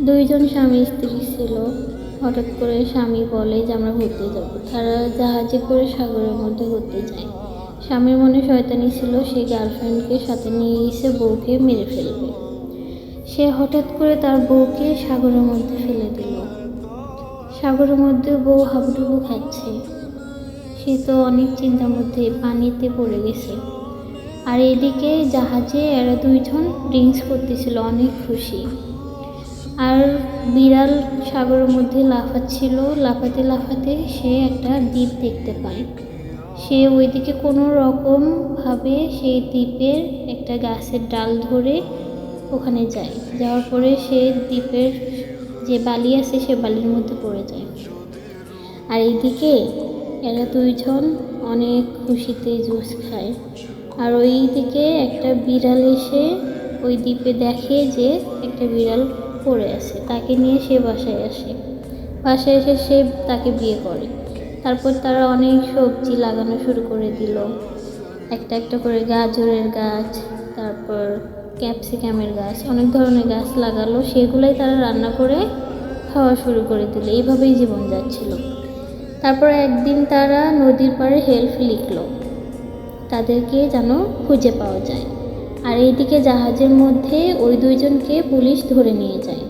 দুইজন স্বামী স্ত্রী ছিল। হঠাৎ করে স্বামী বলে যে আমরা ঘুরতে যাব। তারা জাহাজে করে সাগরের মধ্যে ঘুরতে যায়। স্বামীর মনে শয়তানি ছিল, সে গার্লফ্রেন্ডকে সাথে নিয়ে এসে বউকে মেরে ফেলবে। সে হঠাৎ করে তার বউকে সাগরের মধ্যে ফেলে দিল। সাগরের মধ্যে বউ হাবুডুবু খাচ্ছে। সে তো অনেক চিন্তার মধ্যে পানিতে পড়ে গেছে। আর এদিকে জাহাজে এরা দুইজন ড্রিঙ্কস করতেছিল, অনেক খুশি। আর বিড়াল সাগরের মধ্যে লাফাচ্ছিল, লাফাতে লাফাতে সে একটা দ্বীপ দেখতে পায়। সে ওইদিকে কোনো রকমভাবে সেই দ্বীপের একটা গাছের ডাল ধরে ওখানে যায়। যাওয়ার পরে সে দ্বীপের যে বালি আছে সে বালির মধ্যে পড়ে যায়। আর এইদিকে এরা দুইজন অনেক খুশিতে জুস খায়। আর ওই দিকে একটা বিড়াল এসে ওই দ্বীপে দেখে যে একটা বিড়াল পড়ে আছে, তাকে নিয়ে সে বাসায় আসে। বাসায় এসে সে তাকে বিয়ে করে। তারপর তারা অনেক সবজি লাগানো শুরু করে দিল, একটা একটা করে গাজরের গাছ, তারপর ক্যাপসিকামের গাছ, অনেক ধরনের গাছ লাগালো। সেগুলোই তারা রান্না করে খাওয়া শুরু করে দিল। এইভাবেই জীবন যাচ্ছিল। তারপর একদিন তারা নদীর পাড়ে হেল্প লিখলো, তাদেরকে যেন খুঁজে পাওয়া যায়। আর এইদিকে জাহাজের মধ্যে ওই দুইজনকে পুলিশ ধরে নিয়ে যায়।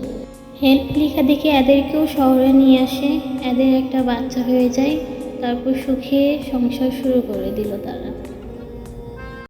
হেল্প লেখা দেখে এদেরকেও শহরে নিয়ে আসে। এদের একটা বাচ্চা হয়ে যায়। তারপর সুখে সংসার শুরু করে দিল তারা।